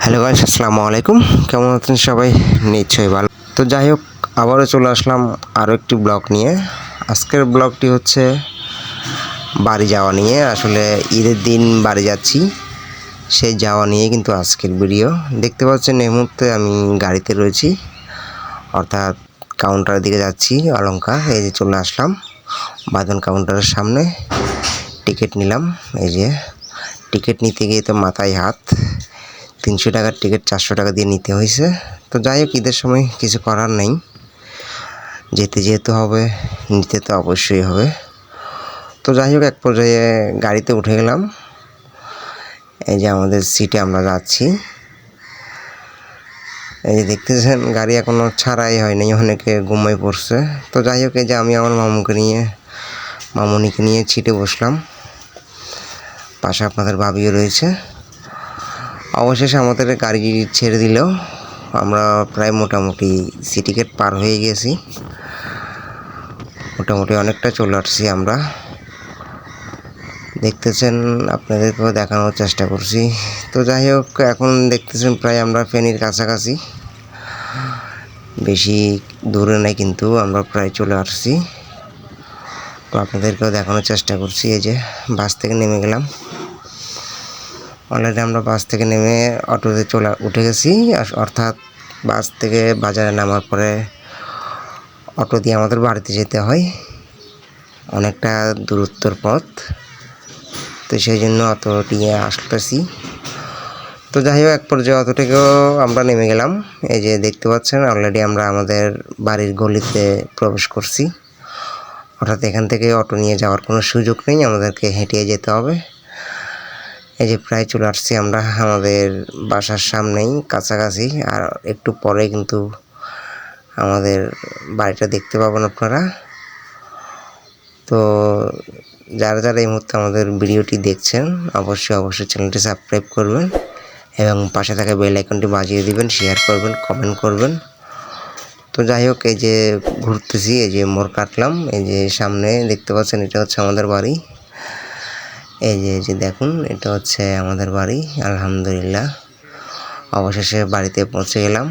Hello guys, আসসালামু আলাইকুম। কেমন আছেন সবাই? নিশ্চয়ই ভালো। তো যাই হোক, আবারও চলে আসলাম আরও একটি ব্লগ নিয়ে। আজকের ব্লগটি হচ্ছে বাড়ি যাওয়া নিয়ে। আসলে ঈদের দিন বাড়ি যাচ্ছি, সেই যাওয়া নিয়ে কিন্তু আজকের ভিডিও। দেখতে পাচ্ছেন এই মুহূর্তে আমি গাড়িতে রয়েছি, অর্থাৎ কাউন্টারের দিকে যাচ্ছি। অলংকার, এই যে চলে আসলাম বাঁধন কাউন্টারের সামনে। টিকিট নিলাম। এই যে টিকিট নিতে গিয়ে তো মাথায় হাত, 300 টাকার টিকিট 400 টাকা দিয়ে নিতে হয়েছে। তো যাই হোক, ঈদের সময় কিছু করার নেই, যেহেতু হবে, নিতে তো অবশ্যই হবে। তো যাই হোক, এক পর্যায়ে গাড়িতে উঠে গেলাম। এই যে আমাদের সিটে আমরা যাচ্ছি। এই যে দেখতেছেন, গাড়ি এখনও ছাড়াই হয়নি, অনেকে ঘুমাই পড়ছে। তো যাই হোক, এই যে আমি আমার মামুনিকে নিয়ে সিটে বসলাম। পাশে আপনাদের ভাবিও রয়েছে। অবশেষে আমাদের গাড়ি ছেড়ে দিল। আমরা প্রায় মোটামুটি সিটি গেট পার হয়ে গেছি, মোটামুটি অনেকটা চলে আসছি আমরা। দেখতেছেন, আপনাদেরকেও দেখানোর চেষ্টা করছি। তো যাই হোক, এখন দেখতেছেন প্রায় আমরা ফেনীর কাছাকাছি, বেশি দূরে নাই, কিন্তু আমরা প্রায় চলে আসছি। তো আপনাদেরকেও দেখানোর চেষ্টা করছি। এই যে বাস থেকে নেমে গেলাম। অলরেডি আমরা বাস থেকে নেমে অটোতে উঠে গেছি। অর্থাৎ বাস থেকে বাজারে নামার পরে অটো দিয়ে আমাদের বাড়িতে যেতে হয়, অনেকটা দূরত্বর পথ। তো সেই জন্য অটো দিয়ে আসতেছি। তো যাই হোক, এক পর্যায়ে অটো থেকেও আমরা নেমে গেলাম। এই যে দেখতে পাচ্ছেন, অলরেডি আমরা আমাদের বাড়ির গলিতে প্রবেশ করছি। অর্থাৎ এখান থেকে অটো নিয়ে যাওয়ার কোনো সুযোগ নেই, আমাদেরকে হেঁটে যেতে হবে। এই যে প্রায় চলে আসছি আমরা আমাদের বাসার সামনেই, কাছাকাছি। আর একটু পরে কিন্তু আমাদের বাড়িটা দেখতে পাবেন আপনারা। তো যারা যারা এই মুহূর্তে আমাদের ভিডিওটি দেখছেন, অবশ্যই চ্যানেলটি সাবস্ক্রাইব করবেন এবং পাশে থাকা বেল আইকনটি বাজিয়ে দিবেন, শেয়ার করবেন, কমেন্ট করবেন। তো যাই হোক, এই যে ঘুরতেছি, এই যে মোড় কাটলাম, এই যে সামনে দেখতে পাচ্ছেন, এটা হচ্ছে আমাদের বাড়ি। এই যে দেখুন, এটা হচ্ছে আমাদের বাড়ি। আলহামদুলিল্লাহ, অবশেষে বাড়িতে পৌঁছে গেলাম।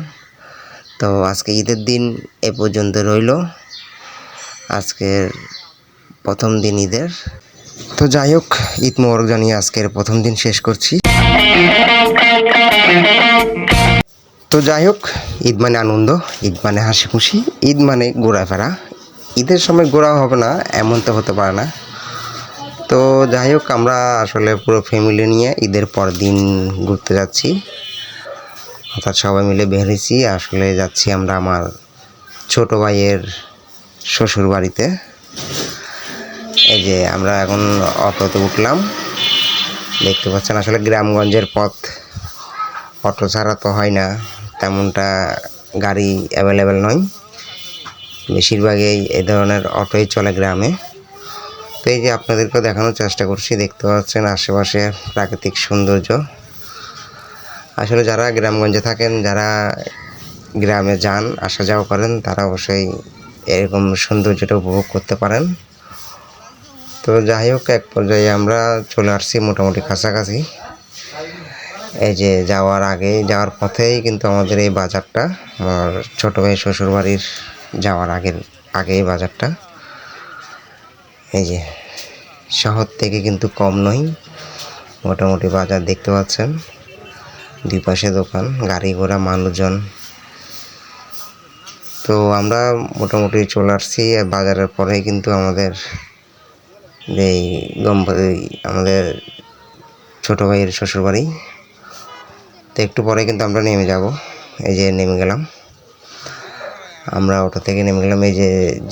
তো আজকে ঈদের দিন এ পর্যন্ত রইল, আজকের প্রথম দিন ঈদের। তো যাই হোক, ঈদ মোবারক জানিয়ে আজকের প্রথম দিন শেষ করছি। তো যাই হোক, ঈদ মানে আনন্দ, ঈদ মানে হাসি খুশি, ঈদ মানে ঘোরাফেরা। ঈদের সময় ঘোরা হবে না এমন তো হতে পারে না। তো যাই হোক, আমরা আসলে পুরো ফ্যামিলি নিয়ে ঈদের পর দিন ঘুরতে যাচ্ছি, অর্থাৎ সবাই মিলে বের হয়েছি। আসলে যাচ্ছি আমরা আমার ছোট ভাইয়ের শ্বশুর বাড়িতে। এই যে আমরা এখন অটোতে উঠলাম, দেখতে পাচ্ছেন। আসলে গ্রামগঞ্জের পথ, অটো ছাড়া তো হয় না, তেমনটা গাড়ি অ্যাভেলেবেল নয়, বেশিরভাগই এই ধরনের অটোই চলে গ্রামে। তো এই যে আপনাদেরকেও দেখানোর চেষ্টা করছি, দেখতে পাচ্ছেন আশেপাশে প্রাকৃতিক সৌন্দর্য। আসলে যারা গ্রামগঞ্জে থাকেন, যারা গ্রামে যান, আসা যাওয়া করেন, তারা অবশ্যই এরকম সৌন্দর্যটা উপভোগ করতে পারেন। তো যাই হোক, এক পর্যায়ে আমরা চলে আসছি মোটামুটি কাছাকাছি। এই যে যাওয়ার পথেই কিন্তু আমাদের এই বাজারটা, আমার ছোটো ভাই শ্বশুর বাড়ির যাওয়ার আগেই বাজারটা। এই যে শহর থেকে কিন্তু কম নয়, মোটামুটি বাজার দেখতে পাচ্ছেন, দুই পাশে দোকান, গাড়ি ঘোড়া, মানুষজন। তো আমরা মোটামুটি চলে আসছি বাজারের পরেই কিন্তু আমাদের আমাদের ছোটো ভাইয়ের শ্বশুরবাড়ি। তো একটু পরে কিন্তু আমরা নেমে যাব। এই যে নেমে গেলাম, আমরা অটো থেকে নেমে গেলাম। এই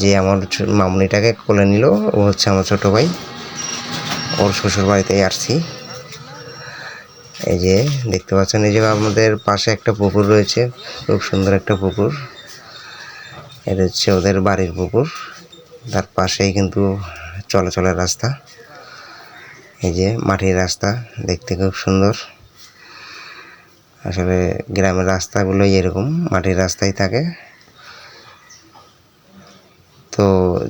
যে আমার মামুনিটাকে কোলে নিল, ও হচ্ছে আমার ছোটো ভাই, ওর শ্বশুরবাড়িতেই আসছি। এই যে দেখতে পাচ্ছেন, এই যে আমাদের পাশে একটা পুকুর রয়েছে, খুব সুন্দর একটা পুকুর। এটা হচ্ছে ওদের বাড়ির পুকুর, তার পাশেই কিন্তু চলাচলের রাস্তা। এই যে মাটির রাস্তা, দেখতে খুব সুন্দর। আসলে গ্রামের রাস্তাগুলোই এরকম, মাটির রাস্তায় থাকে। তো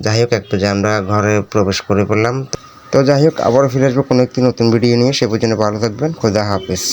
যাই হোক, একটু যে আমরা ঘরে প্রবেশ করে পড়লাম। তো যাই হোক, আবারও ফিরে আসবো কোনো একটি নতুন ভিডিও নিয়ে। সে পর্যন্ত ভালো থাকবেন। খোদা হাফেজ।